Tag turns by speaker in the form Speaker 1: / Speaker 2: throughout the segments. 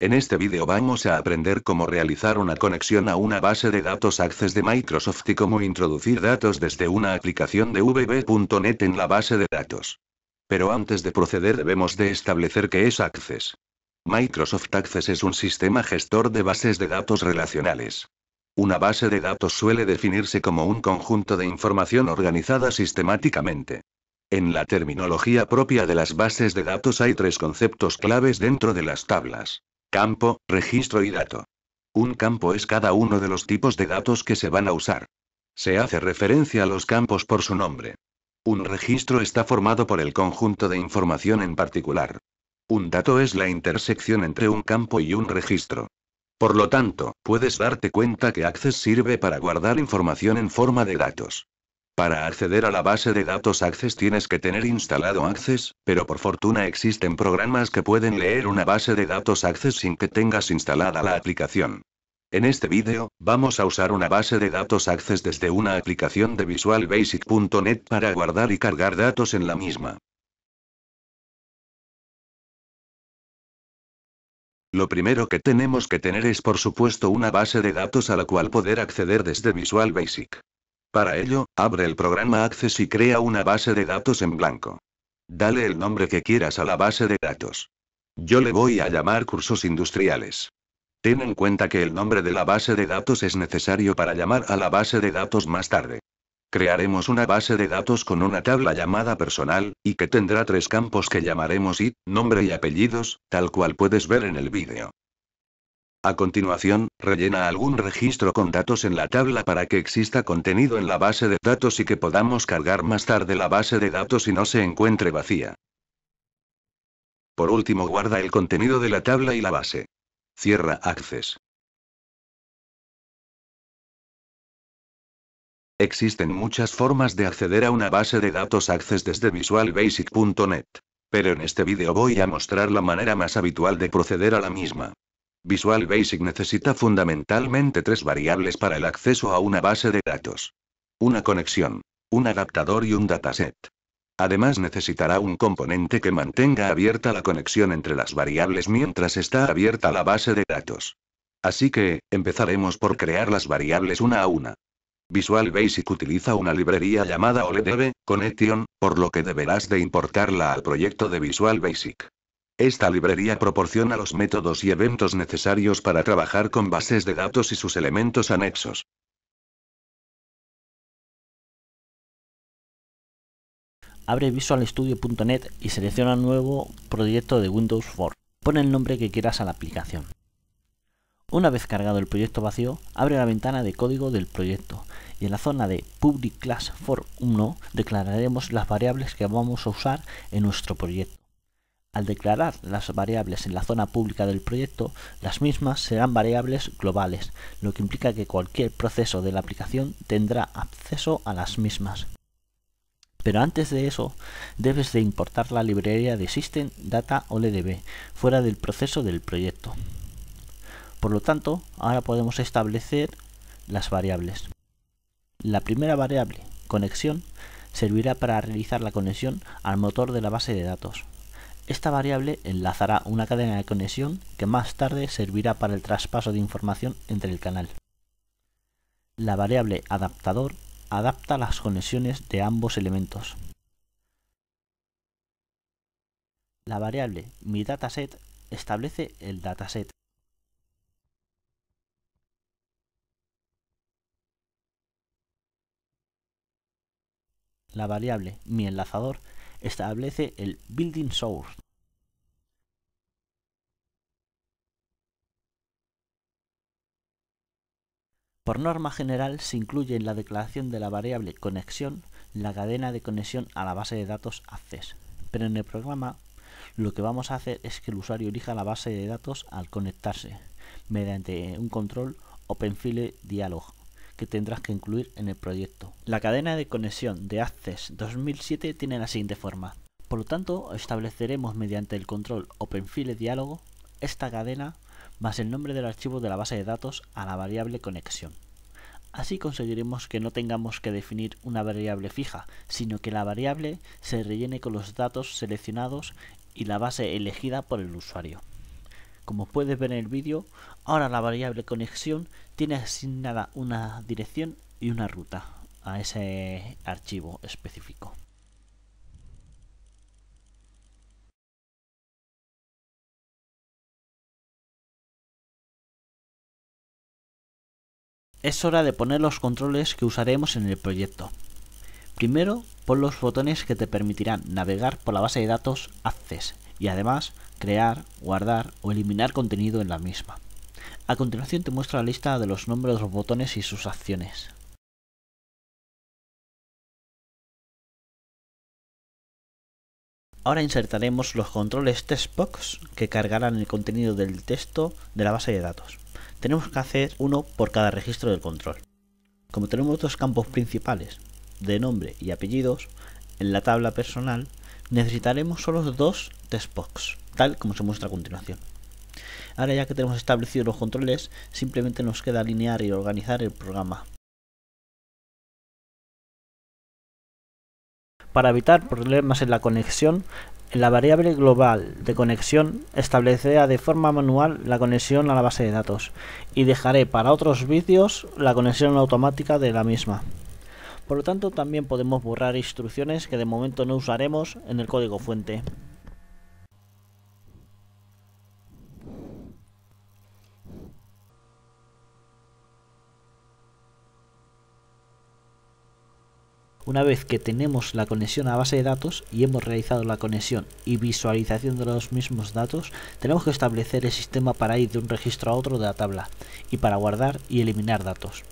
Speaker 1: En este vídeo vamos a aprender cómo realizar una conexión a una base de datos Access de Microsoft y cómo introducir datos desde una aplicación de VB.net en la base de datos. Pero antes de proceder debemos de establecer qué es Access. Microsoft Access es un sistema gestor de bases de datos relacionales. Una base de datos suele definirse como un conjunto de información organizada sistemáticamente. En la terminología propia de las bases de datos hay tres conceptos claves dentro de las tablas: campo, registro y dato. Un campo es cada uno de los tipos de datos que se van a usar. Se hace referencia a los campos por su nombre. Un registro está formado por el conjunto de información en particular. Un dato es la intersección entre un campo y un registro. Por lo tanto, puedes darte cuenta que Access sirve para guardar información en forma de datos. Para acceder a la base de datos Access tienes que tener instalado Access, pero por fortuna existen programas que pueden leer una base de datos Access sin que tengas instalada la aplicación. En este vídeo, vamos a usar una base de datos Access desde una aplicación de VisualBasic.net para guardar y cargar datos en la misma. Lo primero que tenemos que tener es por supuesto una base de datos a la cual poder acceder desde Visual Basic. Para ello, abre el programa Access y crea una base de datos en blanco. Dale el nombre que quieras a la base de datos. Yo le voy a llamar Cursos Industriales. Ten en cuenta que el nombre de la base de datos es necesario para llamar a la base de datos más tarde. Crearemos una base de datos con una tabla llamada personal, y que tendrá tres campos que llamaremos ID, nombre y apellidos, tal cual puedes ver en el vídeo. A continuación, rellena algún registro con datos en la tabla para que exista contenido en la base de datos y que podamos cargar más tarde la base de datos y no se encuentre vacía. Por último, guarda el contenido de la tabla y la base. Cierra Access. Existen muchas formas de acceder a una base de datos Access desde VisualBasic.net. Pero en este vídeo voy a mostrar la manera más habitual de proceder a la misma. Visual Basic necesita fundamentalmente tres variables para el acceso a una base de datos: una conexión, un adaptador y un dataset. Además necesitará un componente que mantenga abierta la conexión entre las variables mientras está abierta la base de datos. Así que, empezaremos por crear las variables una a una. Visual Basic utiliza una librería llamada OLEDB Connection, por lo que deberás de importarla al proyecto de Visual Basic. Esta librería proporciona los métodos y eventos necesarios para trabajar con bases de datos y sus elementos anexos.
Speaker 2: Abre visualstudio.net y selecciona un nuevo proyecto de Windows Form. Pon el nombre que quieras a la aplicación. Una vez cargado el proyecto vacío, abre la ventana de código del proyecto y en la zona de Public Class Form 1 declararemos las variables que vamos a usar en nuestro proyecto. Al declarar las variables en la zona pública del proyecto, las mismas serán variables globales, lo que implica que cualquier proceso de la aplicación tendrá acceso a las mismas. Pero antes de eso, debes de importar la librería de System Data OLEDB fuera del proceso del proyecto. Por lo tanto, ahora podemos establecer las variables. La primera variable, conexión, servirá para realizar la conexión al motor de la base de datos. Esta variable enlazará una cadena de conexión que más tarde servirá para el traspaso de información entre el canal. La variable adaptador adapta las conexiones de ambos elementos. La variable MyDataset establece el dataset. La variable MyEnlazador establece el building source. Por norma general se incluye en la declaración de la variable conexión la cadena de conexión a la base de datos Access, pero en el programa lo que vamos a hacer es que el usuario elija la base de datos al conectarse, mediante un control OpenFile Dialog que tendrás que incluir en el proyecto. La cadena de conexión de Access 2007 tiene la siguiente forma. Por lo tanto, estableceremos mediante el control OpenFile Dialog esta cadena más el nombre del archivo de la base de datos a la variable conexión. Así conseguiremos que no tengamos que definir una variable fija, sino que la variable se rellene con los datos seleccionados y la base elegida por el usuario. Como puedes ver en el vídeo, ahora la variable conexión tiene asignada una dirección y una ruta a ese archivo específico. Es hora de poner los controles que usaremos en el proyecto. Primero, pon los botones que te permitirán navegar por la base de datos Access y además crear, guardar o eliminar contenido en la misma. A continuación te muestro la lista de los nombres de los botones y sus acciones. Ahora insertaremos los controles textbox que cargarán el contenido del texto de la base de datos. Tenemos que hacer uno por cada registro del control. Como tenemos dos campos principales, de nombre y apellidos, en la tabla personal necesitaremos solo dos textbox, tal como se muestra a continuación. Ahora ya que tenemos establecidos los controles, simplemente nos queda alinear y organizar el programa. Para evitar problemas en la conexión, en la variable global de conexión estableceré de forma manual la conexión a la base de datos y dejaré para otros vídeos la conexión automática de la misma. Por lo tanto, también podemos borrar instrucciones que de momento no usaremos en el código fuente. Una vez que tenemos la conexión a base de datos y hemos realizado la conexión y visualización de los mismos datos, tenemos que establecer el sistema para ir de un registro a otro de la tabla y para guardar y eliminar datos.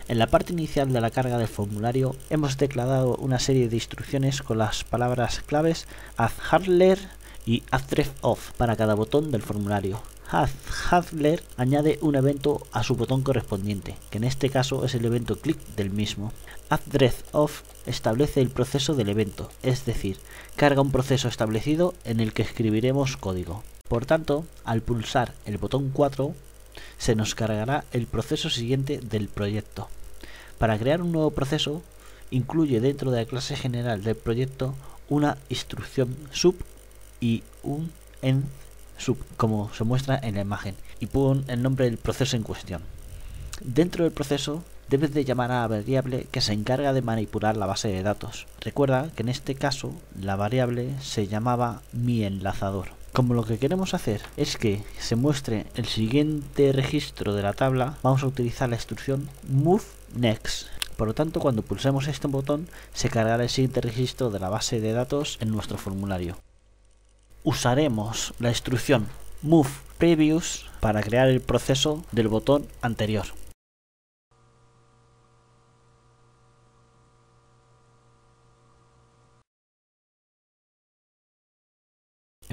Speaker 2: En la parte inicial de la carga del formulario hemos declarado una serie de instrucciones con las palabras claves addHandler y addRefOff para cada botón del formulario. addHandler añade un evento a su botón correspondiente, que en este caso es el evento clic del mismo. addRefOff establece el proceso del evento, es decir, carga un proceso establecido en el que escribiremos código. Por tanto, al pulsar el botón 4, se nos cargará el proceso siguiente del proyecto. Para crear un nuevo proceso, incluye dentro de la clase general del proyecto una instrucción sub y un end sub, como se muestra en la imagen, y pon el nombre del proceso en cuestión. Dentro del proceso debes de llamar a la variable que se encarga de manipular la base de datos. Recuerda que en este caso la variable se llamaba mienlazador. Como lo que queremos hacer es que se muestre el siguiente registro de la tabla, vamos a utilizar la instrucción moveNext. Por lo tanto, cuando pulsemos este botón, se cargará el siguiente registro de la base de datos en nuestro formulario. Usaremos la instrucción movePrevious para crear el proceso del botón anterior.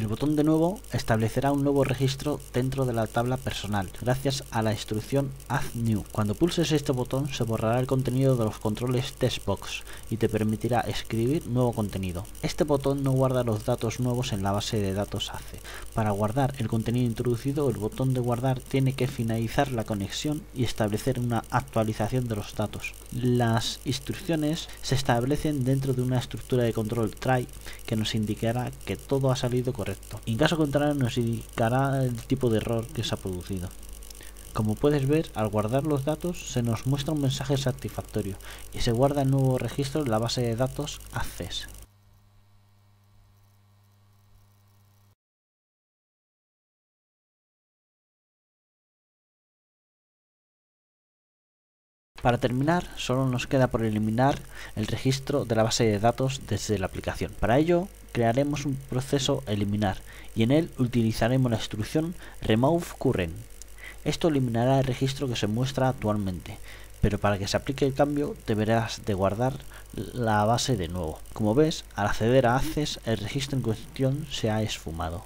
Speaker 2: El botón de nuevo establecerá un nuevo registro dentro de la tabla personal, gracias a la instrucción addNew. Cuando pulses este botón se borrará el contenido de los controles textbox y te permitirá escribir nuevo contenido. Este botón no guarda los datos nuevos en la base de datos Access. Para guardar el contenido introducido, el botón de guardar tiene que finalizar la conexión y establecer una actualización de los datos. Las instrucciones se establecen dentro de una estructura de control try que nos indicará que todo ha salido correcto. En caso contrario nos indicará el tipo de error que se ha producido. Como puedes ver, al guardar los datos se nos muestra un mensaje satisfactorio y se guarda el nuevo registro en la base de datos Access. Para terminar, solo nos queda por eliminar el registro de la base de datos desde la aplicación. Para ello, crearemos un proceso eliminar y en él utilizaremos la instrucción removeCurrent. Esto eliminará el registro que se muestra actualmente, pero para que se aplique el cambio deberás de guardar la base de nuevo. Como ves, al acceder a Access, el registro en cuestión se ha esfumado.